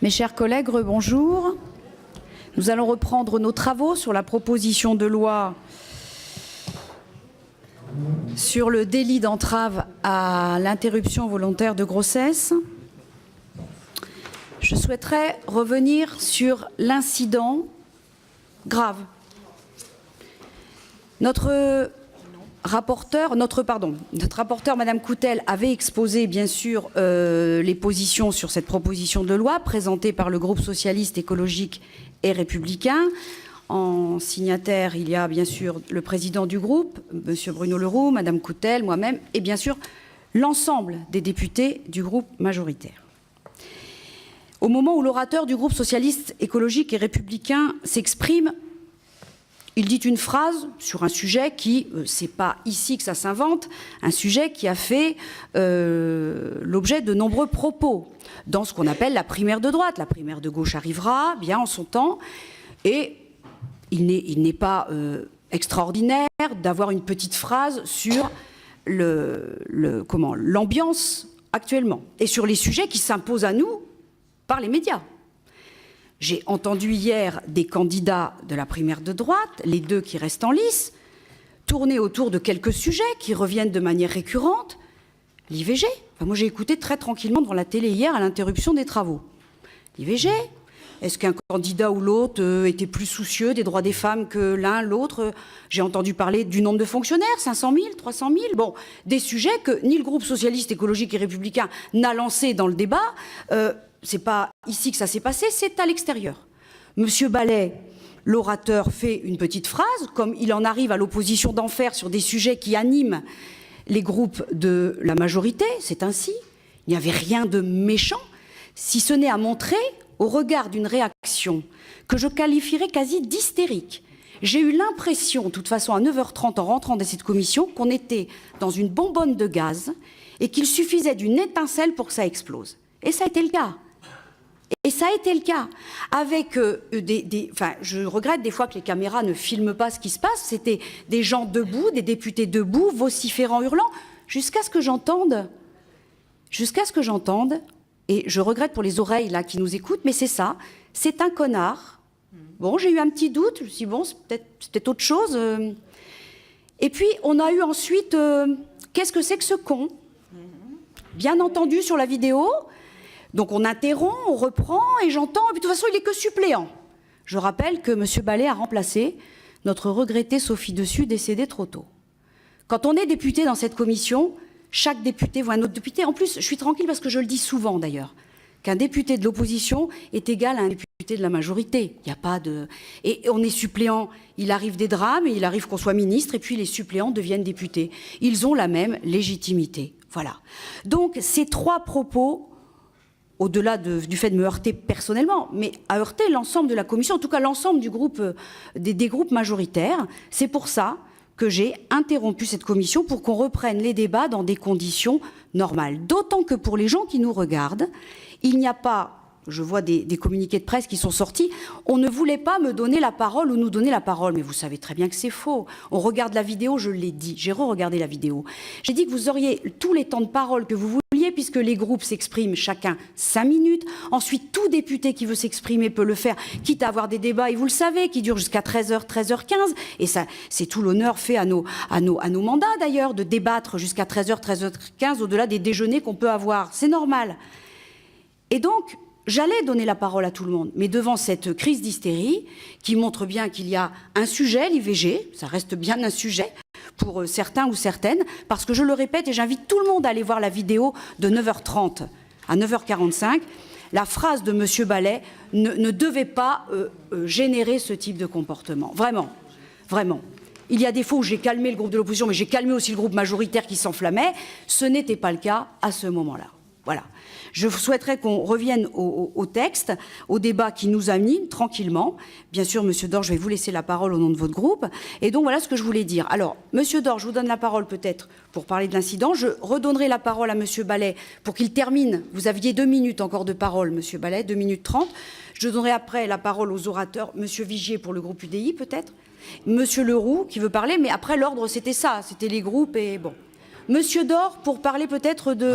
Mes chers collègues, rebonjour. Nous allons reprendre nos travaux sur la proposition de loi sur le délit d'entrave à l'interruption volontaire de grossesse. Je souhaiterais revenir sur l'incident grave. Notre rapporteur, Madame Coutel, avait exposé bien sûr les positions sur cette proposition de loi présentée par le groupe socialiste, écologique et républicain. En signataire, il y a bien sûr le président du groupe, Monsieur Bruno Le Roux, Madame Coutel, moi-même, et bien sûr l'ensemble des députés du groupe majoritaire. Au moment où l'orateur du groupe socialiste, écologique et républicain s'exprime, il dit une phrase sur un sujet qui, c'est pas ici que ça s'invente, un sujet qui a fait l'objet de nombreux propos dans ce qu'on appelle la primaire de droite. La primaire de gauche arrivera bien en son temps, et il n'est pas extraordinaire d'avoir une petite phrase sur l'ambiance actuellement et sur les sujets qui s'imposent à nous par les médias. J'ai entendu hier des candidats de la primaire de droite, les deux qui restent en lice, tourner autour de quelques sujets qui reviennent de manière récurrente. L'IVG, moi j'ai écouté très tranquillement devant la télé hier à l'interruption des travaux. L'IVG, est-ce qu'un candidat ou l'autre était plus soucieux des droits des femmes que l'un, l'autre? J'ai entendu parler du nombre de fonctionnaires, 500 000, 300 000, bon, des sujets que ni le groupe socialiste, écologique et républicain n'a lancé dans le débat. C'est pas ici que ça s'est passé, c'est à l'extérieur. Monsieur Ballet, l'orateur, fait une petite phrase, comme il en arrive à l'opposition d'en faire sur des sujets qui animent les groupes de la majorité, c'est ainsi. Il n'y avait rien de méchant, si ce n'est à montrer, au regard d'une réaction que je qualifierais quasi d'hystérique. J'ai eu l'impression, de toute façon, à 9h30, en rentrant dans cette commission, qu'on était dans une bonbonne de gaz et qu'il suffisait d'une étincelle pour que ça explose. Et ça a été le cas. Et ça a été le cas. Avec je regrette des fois que les caméras ne filment pas ce qui se passe. C'était des gens debout, des députés debout, vociférant, hurlant, jusqu'à ce que j'entende, et je regrette pour les oreilles là qui nous écoutent, mais c'est ça, c'est un connard. Bon, j'ai eu un petit doute, je me suis dit, bon, c'est peut-être autre chose. Et puis, on a eu ensuite, qu'est-ce que c'est que ce con? Bien entendu, sur la vidéo. Donc on interrompt, on reprend, et j'entends, et puis de toute façon, il n'est que suppléant. Je rappelle que M. Ballet a remplacé notre regrettée Sophie Dessus, décédée trop tôt. Quand on est député dans cette commission, chaque député voit un autre député. En plus, je suis tranquille parce que je le dis souvent d'ailleurs, qu'un député de l'opposition est égal à un député de la majorité. Il n'y a pas de... Et on est suppléant, il arrive des drames, et il arrive qu'on soit ministre, et puis les suppléants deviennent députés. Ils ont la même légitimité. Voilà. Donc ces trois propos, au-delà du fait de me heurter personnellement, mais à heurter l'ensemble de la commission, en tout cas l'ensemble du groupe, des groupes majoritaires, c'est pour ça que j'ai interrompu cette commission pour qu'on reprenne les débats dans des conditions normales. D'autant que pour les gens qui nous regardent, il n'y a pas... Je vois des communiqués de presse qui sont sortis. On ne voulait pas me donner la parole ou nous donner la parole. Mais vous savez très bien que c'est faux. On regarde la vidéo, je l'ai dit. J'ai re-regardé la vidéo. J'ai dit que vous auriez tous les temps de parole que vous vouliez, puisque les groupes s'expriment chacun 5 minutes. Ensuite, tout député qui veut s'exprimer peut le faire, quitte à avoir des débats, et vous le savez, qui durent jusqu'à 13h, 13h15. Et ça, c'est tout l'honneur fait à nos mandats, d'ailleurs, de débattre jusqu'à 13h, 13h15, au-delà des déjeuners qu'on peut avoir. C'est normal. Et donc... J'allais donner la parole à tout le monde, mais devant cette crise d'hystérie qui montre bien qu'il y a un sujet, l'IVG, ça reste bien un sujet pour certains ou certaines, parce que je le répète et j'invite tout le monde à aller voir la vidéo de 9h30 à 9h45, la phrase de M. Ballet ne devait pas générer ce type de comportement. Vraiment, vraiment. Il y a des fois où j'ai calmé le groupe de l'opposition, mais j'ai calmé aussi le groupe majoritaire qui s'enflammait. Ce n'était pas le cas à ce moment-là. Voilà. Je souhaiterais qu'on revienne au texte, au débat qui nous anime tranquillement. Bien sûr, Monsieur Dor, je vais vous laisser la parole au nom de votre groupe. Et donc, voilà ce que je voulais dire. Alors, Monsieur Dor, je vous donne la parole peut-être pour parler de l'incident. Je redonnerai la parole à Monsieur Ballet pour qu'il termine. Vous aviez 2 minutes encore de parole, Monsieur Ballet, 2 minutes 30. Je donnerai après la parole aux orateurs. Monsieur Vigier pour le groupe UDI, peut-être. Monsieur Le Roux qui veut parler, mais après, l'ordre, c'était ça. C'était les groupes et bon. Monsieur Dor, pour parler peut-être de...